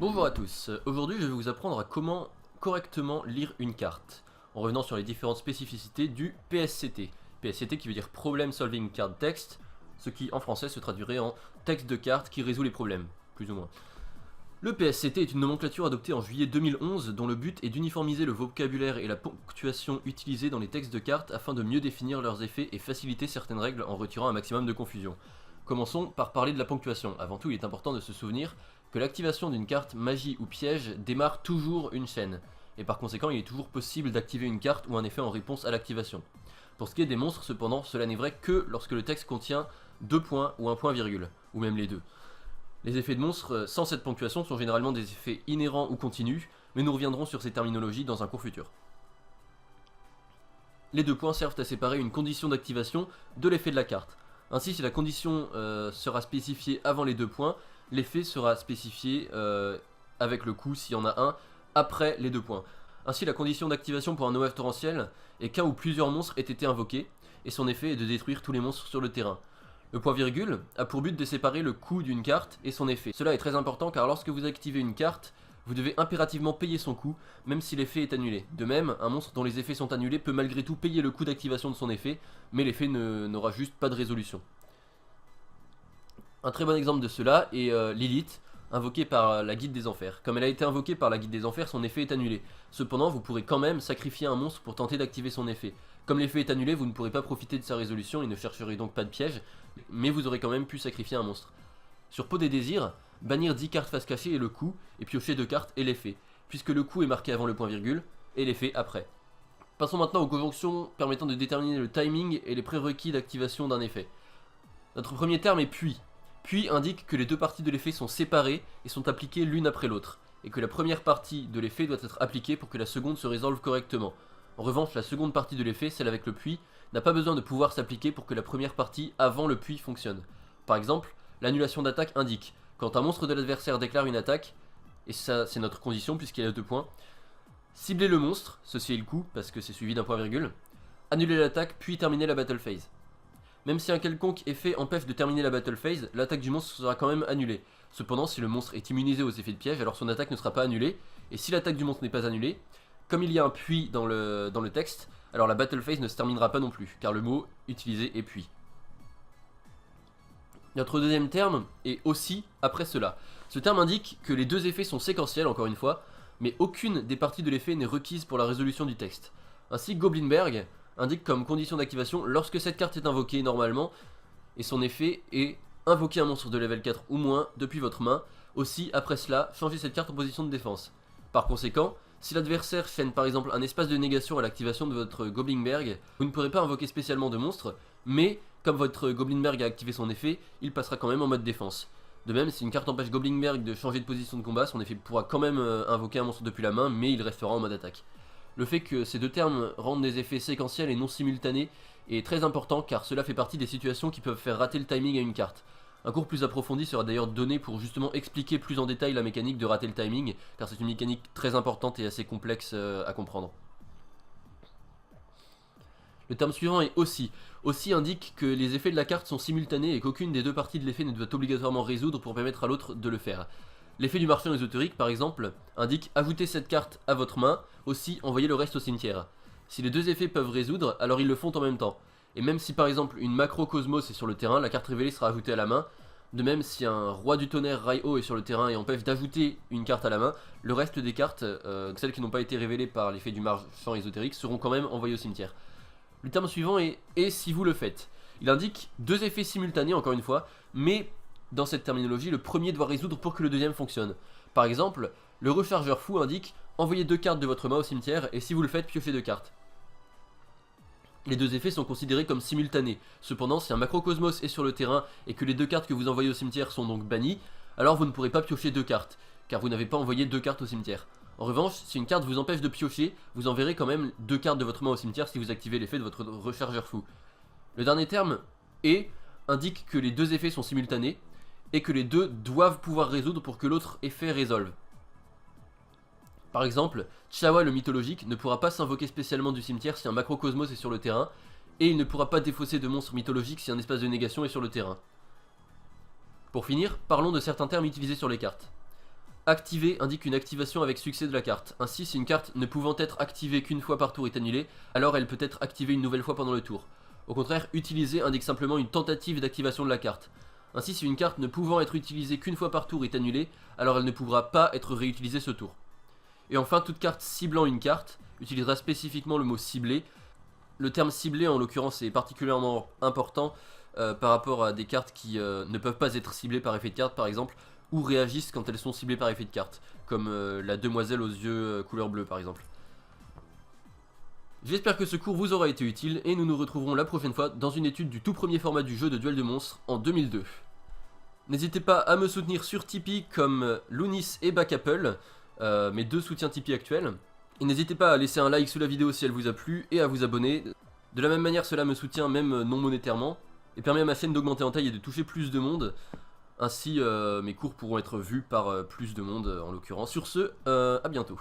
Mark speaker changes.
Speaker 1: Bonjour à tous, aujourd'hui je vais vous apprendre à comment correctement lire une carte, en revenant sur les différentes spécificités du PSCT. PSCT qui veut dire Problem Solving Card Text, ce qui en français se traduirait en texte de carte qui résout les problèmes, plus ou moins. Le PSCT est une nomenclature adoptée en juillet 2011 dont le but est d'uniformiser le vocabulaire et la ponctuation utilisés dans les textes de cartes afin de mieux définir leurs effets et faciliter certaines règles en retirant un maximum de confusion. Commençons par parler de la ponctuation. Avant tout, il est important de se souvenir que l'activation d'une carte magie ou piège démarre toujours une chaîne, et par conséquent il est toujours possible d'activer une carte ou un effet en réponse à l'activation. Pour ce qui est des monstres cependant, cela n'est vrai que lorsque le texte contient 2 points ou un point virgule, ou même les deux. Les effets de monstres sans cette ponctuation sont généralement des effets inhérents ou continus, mais nous reviendrons sur ces terminologies dans un cours futur. Les 2 points servent à séparer une condition d'activation de l'effet de la carte. Ainsi, si la condition sera spécifiée avant les 2 points, l'effet sera spécifié avec le coup, s'il y en a un, après les 2 points. Ainsi, la condition d'activation pour un OF torrentiel est qu'un ou plusieurs monstres aient été invoqués, et son effet est de détruire tous les monstres sur le terrain. Le point virgule a pour but de séparer le coût d'une carte et son effet. Cela est très important car lorsque vous activez une carte, vous devez impérativement payer son coût, même si l'effet est annulé. De même, un monstre dont les effets sont annulés peut malgré tout payer le coût d'activation de son effet, mais l'effet n'aura juste pas de résolution. Un très bon exemple de cela est Lilith, invoquée par la Guide des Enfers. Comme elle a été invoquée par la Guide des Enfers, son effet est annulé. Cependant, vous pourrez quand même sacrifier un monstre pour tenter d'activer son effet. Comme l'effet est annulé, vous ne pourrez pas profiter de sa résolution et ne chercherez donc pas de piège, mais vous aurez quand même pu sacrifier un monstre. Sur Pot des Désirs, bannir 10 cartes face cachée est le coup, et piocher 2 cartes est l'effet, puisque le coup est marqué avant le point virgule, et l'effet après. Passons maintenant aux conjonctions permettant de déterminer le timing et les prérequis d'activation d'un effet. Notre premier terme est puis. Puis indique que les deux parties de l'effet sont séparées et sont appliquées l'une après l'autre, et que la première partie de l'effet doit être appliquée pour que la seconde se résolve correctement. En revanche, la seconde partie de l'effet, celle avec le puis, n'a pas besoin de pouvoir s'appliquer pour que la première partie avant le puis fonctionne. Par exemple, l'annulation d'attaque indique, quand un monstre de l'adversaire déclare une attaque, et ça c'est notre condition puisqu'il y a 2 points, cibler le monstre, ceci est le coup parce que c'est suivi d'un point virgule, annuler l'attaque puis terminer la battle phase. Même si un quelconque effet empêche de terminer la battle phase, l'attaque du monstre sera quand même annulée. Cependant, si le monstre est immunisé aux effets de piège, alors son attaque ne sera pas annulée, et si l'attaque du monstre n'est pas annulée, comme il y a un puis dans le texte, alors la battle phase ne se terminera pas non plus, car le mot utilisé est puis. Notre deuxième terme est aussi après cela. Ce terme indique que les deux effets sont séquentiels, encore une fois, mais aucune des parties de l'effet n'est requise pour la résolution du texte. Ainsi, Goblinberg indique comme condition d'activation lorsque cette carte est invoquée normalement, et son effet est invoquer un monstre de level 4 ou moins depuis votre main. Aussi, après cela, changez cette carte en position de défense. Par conséquent, si l'adversaire chaîne par exemple un espace de négation à l'activation de votre Goblinberg, vous ne pourrez pas invoquer spécialement de monstre, mais comme votre Goblinberg a activé son effet, il passera quand même en mode défense. De même, si une carte empêche Goblinberg de changer de position de combat, son effet pourra quand même invoquer un monstre depuis la main, mais il restera en mode attaque. Le fait que ces deux termes rendent des effets séquentiels et non simultanés est très important car cela fait partie des situations qui peuvent faire rater le timing à une carte. Un cours plus approfondi sera d'ailleurs donné pour justement expliquer plus en détail la mécanique de rater le timing, car c'est une mécanique très importante et assez complexe à comprendre. Le terme suivant est aussi. Aussi indique que les effets de la carte sont simultanés et qu'aucune des deux parties de l'effet ne doit obligatoirement résoudre pour permettre à l'autre de le faire. L'effet du marchand ésotérique, par exemple, indique ajouter cette carte à votre main, aussi envoyer le reste au cimetière. Si les deux effets peuvent résoudre, alors ils le font en même temps. Et même si par exemple une macro-cosmos est sur le terrain, la carte révélée sera ajoutée à la main. De même, si un roi du tonnerre Raiho est sur le terrain et empêche d'ajouter une carte à la main, le reste des cartes, celles qui n'ont pas été révélées par l'effet du marchand ésotérique, seront quand même envoyées au cimetière. Le terme suivant est « et si vous le faites ». Il indique deux effets simultanés encore une fois, mais dans cette terminologie, le premier doit résoudre pour que le deuxième fonctionne. Par exemple, le rechargeur fou indique « envoyez 2 cartes de votre main au cimetière et si vous le faites, piochez 2 cartes ». Les deux effets sont considérés comme simultanés. Cependant, si un macrocosmos est sur le terrain et que les 2 cartes que vous envoyez au cimetière sont donc bannies, alors vous ne pourrez pas piocher 2 cartes, car vous n'avez pas envoyé 2 cartes au cimetière. En revanche, si une carte vous empêche de piocher, vous enverrez quand même 2 cartes de votre main au cimetière si vous activez l'effet de votre rechargeur fou. Le dernier terme, « et » indique que les deux effets sont simultanés, et que les deux doivent pouvoir résoudre pour que l'autre effet résolve. Par exemple, Chawa le mythologique ne pourra pas s'invoquer spécialement du cimetière si un macrocosmos est sur le terrain, et il ne pourra pas défausser de monstres mythologiques si un espace de négation est sur le terrain. Pour finir, parlons de certains termes utilisés sur les cartes. Activer indique une activation avec succès de la carte. Ainsi, si une carte ne pouvant être activée qu'une fois par tour est annulée, alors elle peut être activée une nouvelle fois pendant le tour. Au contraire, utiliser indique simplement une tentative d'activation de la carte. Ainsi, si une carte ne pouvant être utilisée qu'une fois par tour est annulée, alors elle ne pourra pas être réutilisée ce tour. Et enfin, toute carte ciblant une carte utilisera spécifiquement le mot ciblé. Le terme ciblé en l'occurrence est particulièrement important par rapport à des cartes qui ne peuvent pas être ciblées par effet de carte par exemple, ou réagissent quand elles sont ciblées par effet de carte, comme la demoiselle aux yeux couleur bleue par exemple. J'espère que ce cours vous aura été utile et nous nous retrouverons la prochaine fois dans une étude du tout premier format du jeu de Duel de Monstres en 2002. N'hésitez pas à me soutenir sur Tipeee comme Lunis et Backapple, mes deux soutiens Tipeee actuels. Et n'hésitez pas à laisser un like sous la vidéo si elle vous a plu et à vous abonner. De la même manière, cela me soutient même non monétairement et permet à ma chaîne d'augmenter en taille et de toucher plus de monde. Ainsi, mes cours pourront être vus par plus de monde en l'occurrence. Sur ce, à bientôt.